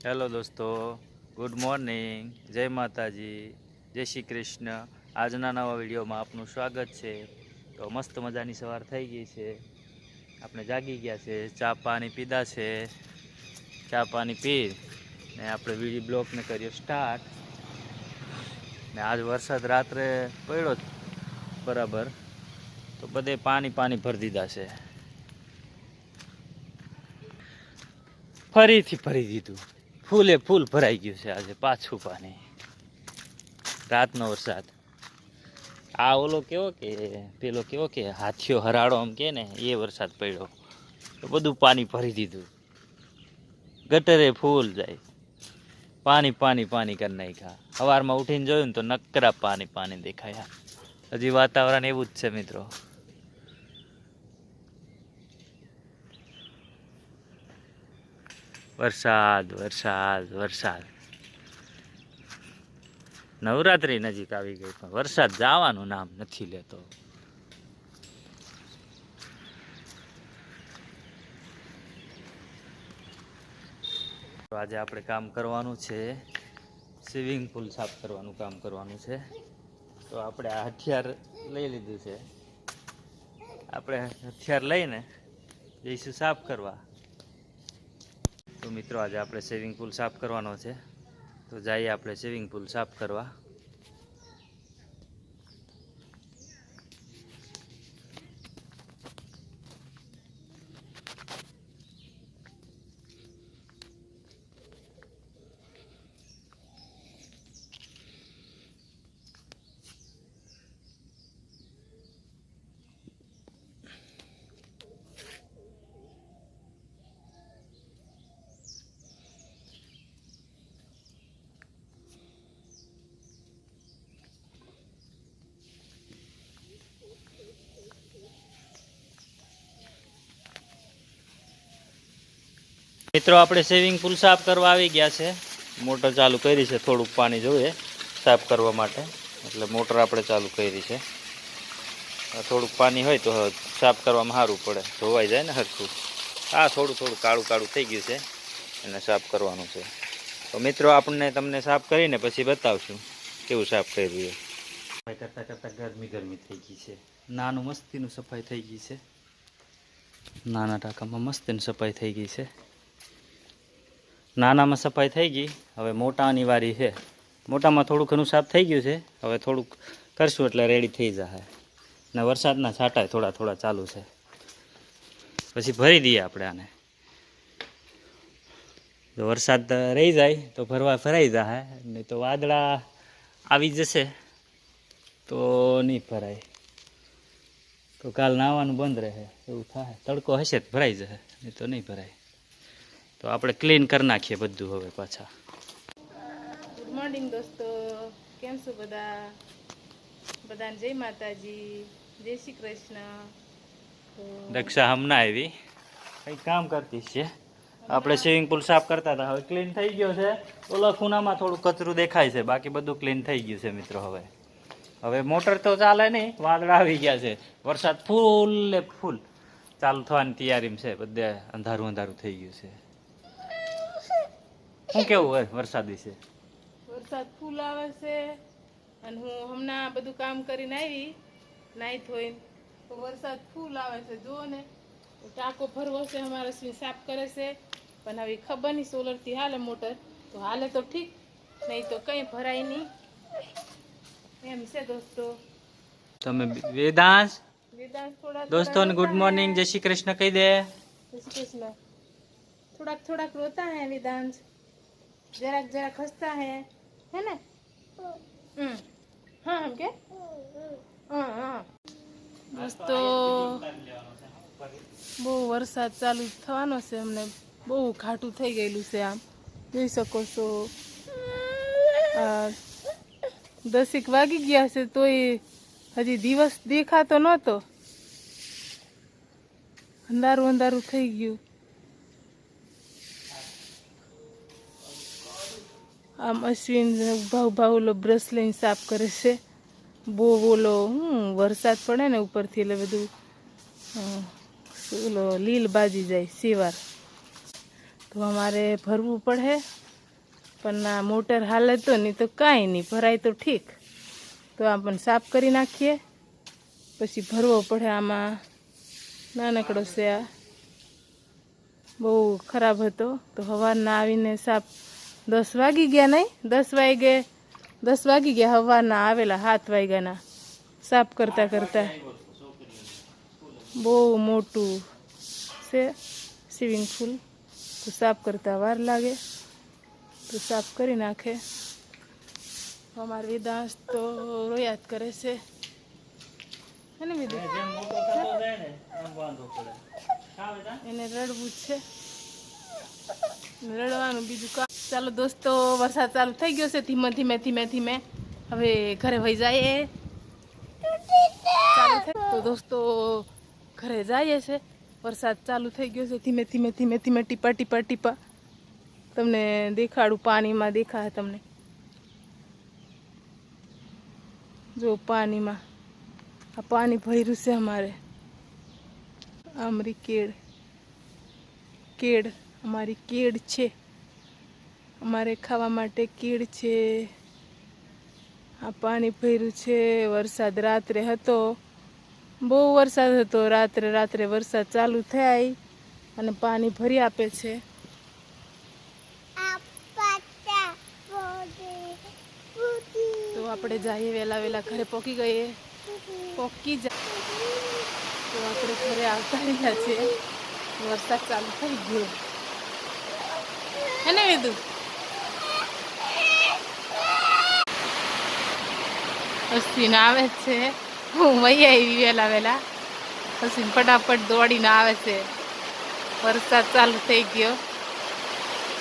Hello દોસ્તો, good morning, જય માતાજી, જય શ્રી કૃષ્ણ। આજના નવા વિડીયોમાં આપનું સ્વાગત છે। તો મસ્ત મજાની સવાર થઈ ગઈ છે, આપણે જાગી ગયા છે, ચા પાણી પીધા છે। ચા પાણી પી ને આપણે વિડીયો બ્લોગને કર્યો સ્ટાર્ટ। ને આજ વરસાદ રાત્રે પડ્યો બરાબર, તો બધે પાણી પાણી ભરી દીધા છે, ફરીથી ભરી દીધું, ફૂલે ફૂલ ભરાઈ ગયું છે આજે પાછું પાણી। રાતનો વરસાદ આ ઓલો કેવો કે પેલો કેવો કે હાથીઓ હરાડો આમ કે ને એ વરસાદ પડ્યો, તો બધું પાણી ભરી દીધું, ગટરે ફૂલ જાય, પાણી પાણી પાણી કરી નાખ્યા। સવારમાં ઉઠીને જોયું ને તો નકરા પાણી પાણી દેખાયા। હજી વાતાવરણ એવું જ છે મિત્રો। વરસાદ વરસાદ વરસાદ, નવરાત્રી નજીક આવી ગઈ પણ વરસાદ જવાનું નામ નથી લેતો। આજે આપણે કામ કરવાનું છે, સ્વિમિંગ પુલ સાફ કરવાનું કામ કરવાનું છે। તો આપણે આ હથિયાર લઈ લીધું છે, આપણે હથિયાર લઈને જઈશું સાફ કરવા। તો મિત્રો આજે આપણે સ્વિમિંગ પુલ સાફ કરવાનો છે, તો જઈએ આપણે સ્વિમિંગ પુલ સાફ કરવા। મિત્રો આપણે સ્વિમિંગ પુલ સાફ કરવા આવી ગયા છે, મોટર ચાલુ કરી છે, થોડુંક પાણી જોઈએ સાફ કરવા માટે, એટલે મોટર આપણે ચાલુ કરી છે। થોડુંક પાણી હોય તો સાફ કરવામાં સારું પડે, ધોવાઈ જાય ને હરખું। હા, થોડું થોડું કાળું કાળું થઈ ગયું છે, એને સાફ કરવાનું છે। તો મિત્રો આપણને તમને સાફ કરીને પછી બતાવશું કેવું સાફ કર્યું એ। સફાઈ કરતાં કરતાં ગરમી ગરમી થઈ ગઈ છે, નાનું મસ્તીનું સફાઈ થઈ ગઈ છે, નાના ટાંકામાં મસ્તીની સફાઈ થઈ ગઈ છે। નાનામાં સફાઈ થઈ ગઈ, હવે મોટાની વારી છે। મોટામાં થોડું ઘણું સાફ થઈ ગયું છે, હવે થોડુંક કરશું એટલે રેડી થઈ જશે। ને વરસાદના છાંટા થોડા થોડા ચાલુ છે, પછી ભરી દઈએ આપણે આને। જો વરસાદ રહી જાય તો ભરાઈ જશે, નહીં તો વાદળા આવી જશે તો નહીં ભરાય, તો કાલ નાહવાનું બંધ રહે એવું થાય। તડકો હશે તો ભરાઈ જશે, નહીં તો નહીં ભરાય। તો આપણે ક્લીન કરી નાખીએ બધું હવે પાછા। ગુડ મોર્નિંગ દોસ્તો, કેમ છો બધા? બધાને જય માતાજી, જય શ્રી કૃષ્ણ। રક્ષા હમણાં આવી, કંઈક કામ કરતી છે। આપણે સ્વિમિંગ પુલ સાફ કરતા હતા, હવે ક્લીન થઈ ગયો છે। ઓલા ખૂણામાં થોડું કચરું દેખાય છે, બાકી બધું ક્લીન થઈ ગયું છે મિત્રો। હવે મોટર તો ચાલે નહીં, વાદળા આવી ગયા છે, વરસાદ ફૂલ ફૂલ ચાલુ થવાની તૈયારીમાં છે, બધે અંધારું અંધારું થઈ ગયું છે। શું કેવું હોય વરસાદ વિશે? વરસાદ ફૂલ આવે છે, અને હું હમણાં બધું કામ કરીને આવી નાઈ ધોઈને, તો વરસાદ ફૂલ આવે છે। જુઓ ને, ટાંકો ભરવો છે, અમારે સાફ કરે છે, પણ હવે ખબર નહીં સોલરથી હાલે મોટર, તો હાલે તો ઠીક, નહીં તો કંઈ ભરાય નહીં એમ છે દોસ્તો। તમે વેદાંશ વેદાંત થોડા દોસ્તોને ગુડ મોર્નિંગ, જય શ્રી કૃષ્ણ કહી દે। જય શ્રી કૃષ્ણ। થોડાक થોડાक रोता है वेदांश, जरा जरा हंसता है ना? हाँ हम के हाँ हाँ दोस्तों, બહુ વરસાદ ચાલુ થવાનો છે, અમને બહુ ઘાટું થઈ ગયેલું છે। આમ જોઈ શકો છો, 10 વાગી ગયા છે તોય હજી દિવસ દેખાતો નહોતો, અંધારું અંધારું થઈ ગયું। આમ અશ્વિન ઉભા ઉભા ઓલો બ્રશ લઈને સાફ કરે છે, બહુ ઓલો વરસાદ પડે ને ઉપરથી એટલે બધું ઓલો લીલ બાજી જાય, સેવાર, તો અમારે ભરવું પડે। પણ આ મોટર હાલે તો નહીં તો કાંઈ નહીં, ભરાય તો ઠીક. તો આ પણ સાફ કરી નાખીએ, પછી ભરવો પડે. આમાં નાનકડો છે, આ બહુ ખરાબ હતો. તો સવારના આવીને સાફ 10 વાગી ગયા, નહીં 10 વાગી ગયા સવારના આવેલા, 7 વાગ્યાના સાફ કરતાં કરતાં. બહુ મોટું છે સ્વિમિંગ પુલ, તો સાફ કરતાં વાર લાગે. તો સાફ કરી નાખે. અમારે વેદાંશ તો રોયા જ કરે છે, હે ને વિદુ? એને રડવું જ છે, રડવાનું બીજું કામ. ચાલો દોસ્તો, વરસાદ ચાલુ થઈ ગયો છે, ધીમે ધીમે ધીમે ધીમે. હવે ઘરે વહી જાય. તો દોસ્તો ઘરે જઈએ છે. વરસાદ ચાલુ થઈ ગયો છે, ધીમે ધીમે ધીમે ધીમે ટીપા ટીપા ટીપા. તમને દેખાડું, પાણીમાં દેખાય તમને. જો પાણીમાં આ પાણી ભર્યું છે અમારે. અમારી કેળ અમારી કેળ છે, અમારે ખાવા માટે કેળ છે. આ પાણી ભર્યું છે. વરસાદ રાત્રે હતો, બહુ વરસાદ હતો. રાત્રે વરસાદ ચાલુ થાય અને પાણી ભરી આપે છે. તો આપણે જઈએ વહેલા ઘરે પહોંચી જાય. તો આપણે ઘરે આવતા રહ્યા છે. વરસાદ ચાલુ થઈ ગયો, હે ને વિદુ? અશ્વિન આવે છે, હું વહી આવી વહેલા. અશ્વિન ફટાફટ દોડીને આવે છે. વરસાદ ચાલુ થઈ ગયો.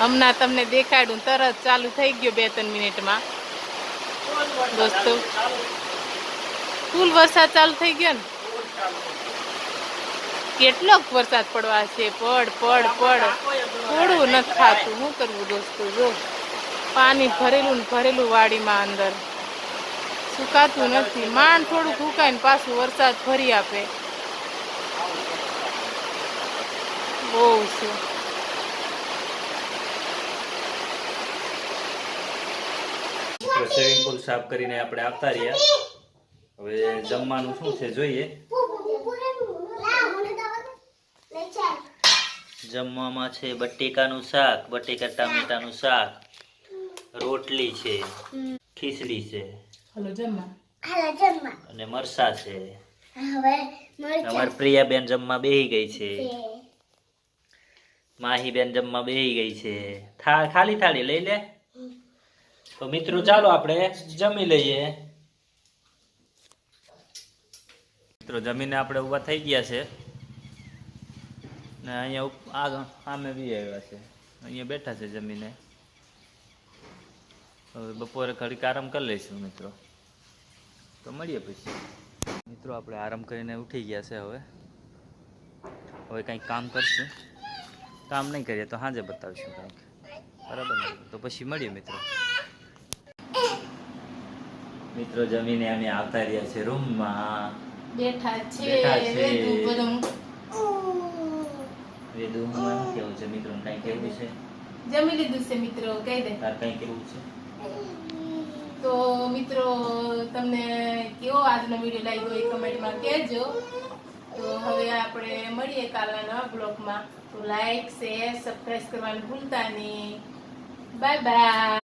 હમણાં તમને દેખાડું, તરત ચાલુ થઈ ગયો 2-3 મિનિટમાં. દોસ્તો ફૂલ વરસાદ ચાલુ થઈ ગયો ને. કેટલોક વરસાદ પડવા છે. પડ થોડું નથી ખાતું. શું કરવું દોસ્તો? જો પાણી ભરેલું વાડીમાં અંદર, સુકાતું નથી. માંડ થોડુંક સુકાય ને પાછું વરસાદ ભરી આપે. બહુ છે. સ્વિમિંગ પુલ સાફ કરીને આપણે આવતા રહ્યા. હવે જમવાનું શું છે જોઈએ. જમવામાં છે બટેકાનું શાક, બટેકા ટામેટાનું શાક, રોટલી છે, ખીચડી છે અને મરસા છે. અમારી પ્રિયાબેન જમવા બેહી ગઈ છે, માહીબેન જમવા બેહી ગઈ છે. ખાલી થાળી લઈ લે. તો મિત્રો ચાલો આપણે જમી લઈએ. મિત્રો જમીને આપણે ઊભા થઈ ગયા છે ને અહીંયા આમે બી આવ્યા છે. અહીંયા બેઠા છે જમીને. હવે બપોરે ઘડીક આરામ કરી લઈશું મિત્રો. તો મળીએ પછી. મિત્રો આપણે આરામ કરીને ઉઠી ગયા છે. હવે કંઈક કામ કરશું. કામ નહીં કરીએ તો સાંજે બતાવીશું કંઈક, બરાબર ને? તો પછી મળીએ મિત્રો. મિત્રો જમીને અમે આવતા રહ્યા છે રૂમમાં. બેઠા છે. વેદુ હું કેવું છે મિત્રો? કઈ કેવું છે? જમી લીધું છે મિત્રો, કહી દે. તાર કઈ કેવું છે? તો મિત્રો તમને કેવો આજનો વિડીયો લાગ્યો એ કમેન્ટમાં કહેજો. તો હવે આપણે મળીએ કાલના નવા બ્લોગમાં. તો લાઈક, શેર, સબસ્ક્રાઇબ કરવાનું ભૂલતા નહીં. Bye bye.